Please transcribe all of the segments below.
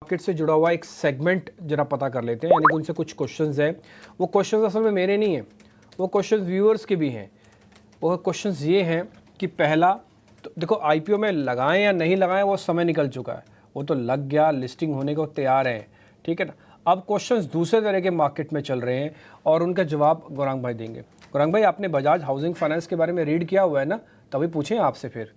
Market से जुड़ा हुआ एक सेगमेंट जरा पता कर लेते हैं, यानी कि उनसे कुछ क्वेश्चंस हैं। वो क्वेश्चंस असल में मेरे नहीं हैं, वो क्वेश्चंस व्यूअर्स के भी हैं। वो क्वेश्चंस ये हैं कि पहला तो देखो, आईपीओ में लगाएं या नहीं लगाएं वो समय निकल चुका है, वो तो लग गया, लिस्टिंग होने को तैयार है, ठीक है ना। अब क्वेश्चंस दूसरे तरह के मार्केट में चल रहे हैं और उनका जवाब गौरांग भाई देंगे। गौरांग भाई, आपने बजाज हाउसिंग फाइनेंस के बारे में रीड किया हुआ है ना, तभी पूछें आपसे फिर।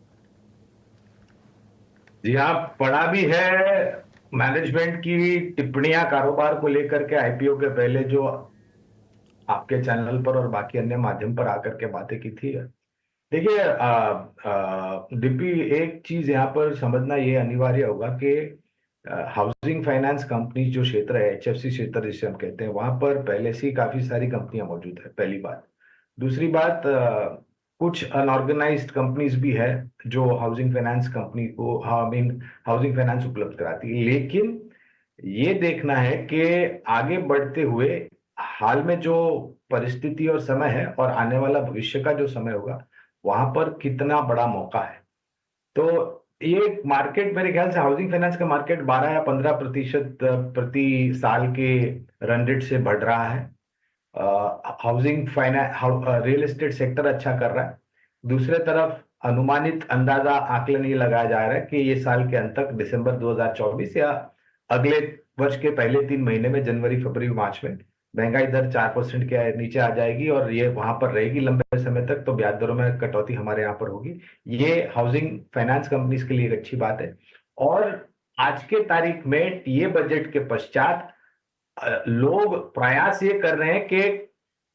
जी हाँ, पढ़ा भी है। मैनेजमेंट की टिप्पणियां कारोबार को लेकर के आईपीओ के पहले जो आपके चैनल पर और बाकी अन्य माध्यम पर आकर के बातें की थी। देखिए दीपी, एक चीज यहाँ पर समझना ये अनिवार्य होगा कि हाउसिंग फाइनेंस कंपनी जो क्षेत्र है, एचएफसी क्षेत्र जिसे हम कहते हैं, वहां पर पहले से ही काफी सारी कंपनियां मौजूद है, पहली बात। दूसरी बात, कुछ अनऑर्गेनाइज्ड कंपनीज भी है जो हाउसिंग फाइनेंस कंपनी को, आई मीन हाउसिंग फाइनेंस उपलब्ध कराती है। लेकिन ये देखना है कि आगे बढ़ते हुए हाल में जो परिस्थिति और समय है और आने वाला भविष्य का जो समय होगा, वहां पर कितना बड़ा मौका है। तो ये मार्केट, मेरे ख्याल से हाउसिंग फाइनेंस का मार्केट 12 या 15% प्रति साल के रन रेट से बढ़ रहा है। Housing finance, real estate sector अच्छा कर रहा है। दूसरे तरफ अनुमानित अंदाजा आकलन ये लगाया जा रहा है कि ये साल के अंत तक, दिसंबर 2024 या अगले वर्ष के पहले 3 महीने में, जनवरी फरवरी मार्च में, महंगाई दर 4% के नीचे आ जाएगी और ये वहां पर रहेगी लंबे समय तक। तो ब्याज दरों में कटौती हमारे यहाँ पर होगी। ये हाउसिंग फाइनेंस कंपनीज के लिए एक अच्छी बात है। और आज के तारीख में ये बजट के पश्चात लोग प्रयास ये कर रहे हैं कि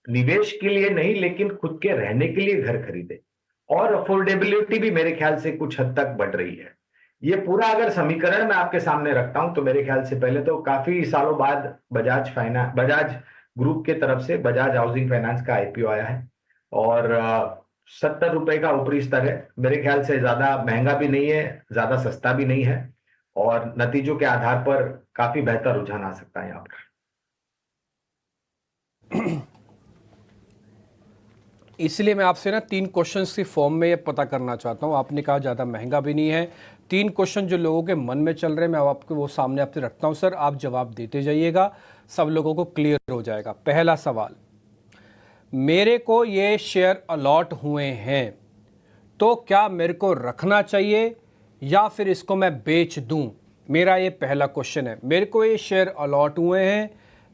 निवेश के लिए नहीं, लेकिन खुद के रहने के लिए घर खरीदे। और अफोर्डेबिलिटी भी मेरे ख्याल से कुछ हद तक बढ़ रही है। ये पूरा अगर समीकरण मैं आपके सामने रखता हूं, तो मेरे ख्याल से पहले तो काफी सालों बाद बजाज ग्रुप के तरफ से बजाज हाउसिंग फाइनेंस का आईपीओ आया है। और 70 रुपए का ऊपरी स्तर है। मेरे ख्याल से ज्यादा महंगा भी नहीं है, ज्यादा सस्ता भी नहीं है। और नतीजों के आधार पर काफी बेहतर रुझान आ सकता है यहाँ पर। इसलिए मैं आपसे ना 3 क्वेश्चंस की फॉर्म में ये पता करना चाहता हूँ। आपने कहा ज़्यादा महंगा भी नहीं है। 3 क्वेश्चन जो लोगों के मन में चल रहे हैं, मैं आपको वो सामने आपसे रखता हूँ सर, आप जवाब देते जाइएगा, सब लोगों को क्लियर हो जाएगा। पहला सवाल, मेरे को ये शेयर अलॉट हुए हैं, तो क्या मेरे को रखना चाहिए या फिर इसको मैं बेच दूं? मेरा ये पहला क्वेश्चन है। मेरे को ये शेयर अलॉट हुए हैं,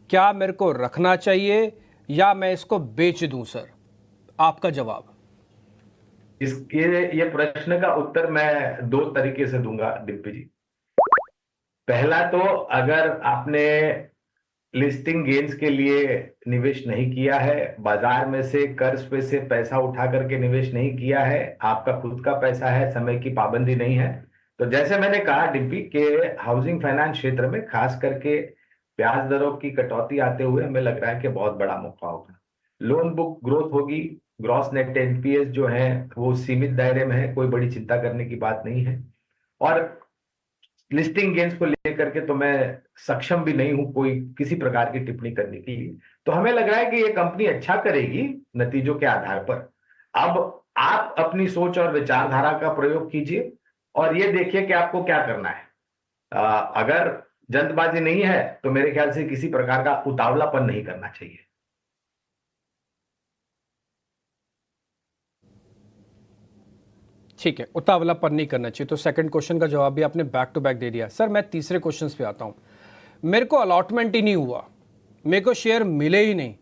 क्या मेरे को रखना चाहिए या मैं इसको बेच दूं सर? आपका जवाब। इसके ये प्रश्न का उत्तर मैं दो तरीके से दूंगा डिम्पी जी। पहला तो, अगर आपने लिस्टिंग गेन्स के लिए निवेश नहीं किया है, बाजार में से कर्ज पे से पैसा उठा करके निवेश नहीं किया है, आपका खुद का पैसा है, समय की पाबंदी नहीं है, तो जैसे मैंने कहा डिम्पी के हाउसिंग फाइनेंस क्षेत्र में खास करके ब्याज दरों की कटौती आते हुए हमें लग रहा है कि बहुत बड़ा मौका होगा। लोन बुक ग्रोथ होगी, ग्रॉस नेट एनपीएस जो है वो सीमित दायरे में है, कोई बड़ी चिंता करने की बात नहीं है। और लिस्टिंग गेंस को लेकर के तो मैं सक्षम भी नहीं हूं कोई किसी प्रकार की टिप्पणी करने के लिए। तो हमें लग रहा है कि ये कंपनी अच्छा करेगी नतीजों के आधार पर। अब आप अपनी सोच और विचारधारा का प्रयोग कीजिए और ये देखिए कि आपको क्या करना है। अगर जल्दबाजी नहीं है तो मेरे ख्याल से किसी प्रकार का उतावलापन नहीं करना चाहिए। ठीक है, उतावलापन नहीं करना चाहिए। तो सेकंड क्वेश्चन का जवाब भी आपने बैक टू बैक दे दिया। सर मैं तीसरे क्वेश्चन पे आता हूँ। मेरे को अलॉटमेंट ही नहीं हुआ, मेरे को शेयर मिले ही नहीं,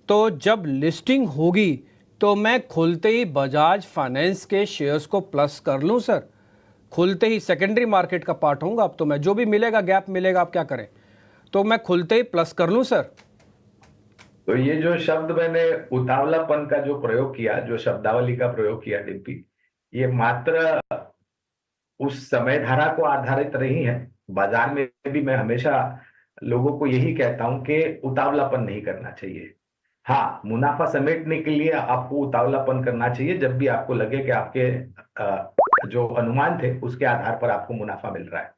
तो जब लिस्टिंग होगी तो मैं खुलते ही बजाज फाइनेंस के शेयर्स को प्लस कर लूं सर? खुलते ही सेकेंडरी मार्केट का पार्ट होऊंगा अब तो मैं, जो भी मिलेगा गैप मिलेगा, आप क्या करें, तो मैं खुलते ही प्लस कर लूं सर? तो ये जो शब्द मैंने उतावलापन का जो प्रयोग किया, जो शब्दावली का प्रयोग किया डिम्पी, ये मात्र उस समय धारा को आधारित नहीं है। बाजार में भी मैं हमेशा लोगों को यही कहता हूं कि उतावलापन नहीं करना चाहिए। हाँ, मुनाफा समेटने के लिए आपको उतावलापन करना चाहिए जब भी आपको लगे कि आपके जो अनुमान थे उसके आधार पर आपको मुनाफा मिल रहा है।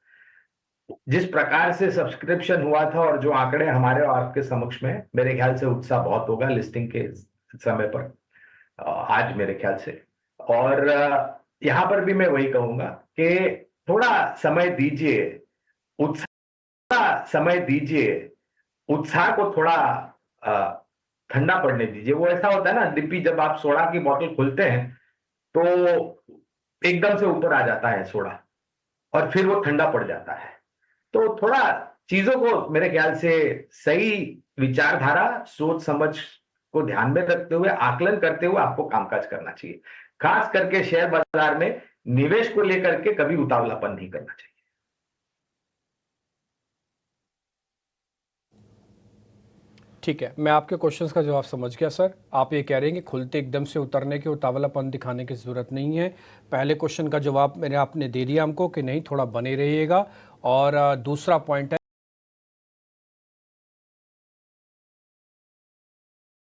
जिस प्रकार से सब्सक्रिप्शन हुआ था और जो आंकड़े हमारे और आपके समक्ष में, मेरे ख्याल से उत्साह बहुत होगा लिस्टिंग के समय पर, आज मेरे ख्याल से। और यहाँ पर भी मैं वही कहूंगा कि थोड़ा समय दीजिए। उत्साह थोड़ा समय दीजिए, उत्साह को थोड़ा ठंडा पड़ने दीजिए। वो ऐसा होता है ना डिप्पी, जब आप सोडा की बोतल खोलते हैं तो एकदम से ऊपर आ जाता है सोडा और फिर वो ठंडा पड़ जाता है। तो थोड़ा चीजों को मेरे ख्याल से सही विचारधारा, सोच समझ को ध्यान में रखते हुए, आकलन करते हुए आपको कामकाज करना चाहिए। खास करके शेयर बाजार में निवेश को लेकर के कभी उतावलापन नहीं करना चाहिए। ठीक है, मैं आपके क्वेश्चंस का जवाब समझ गया सर। आप ये कह रहे हैं कि खुलते एकदम से उतरने के उतावलापन दिखाने की ज़रूरत नहीं है। पहले क्वेश्चन का जवाब मैंने आपने दे दिया हमको कि नहीं, थोड़ा बने रहिएगा। और दूसरा पॉइंट है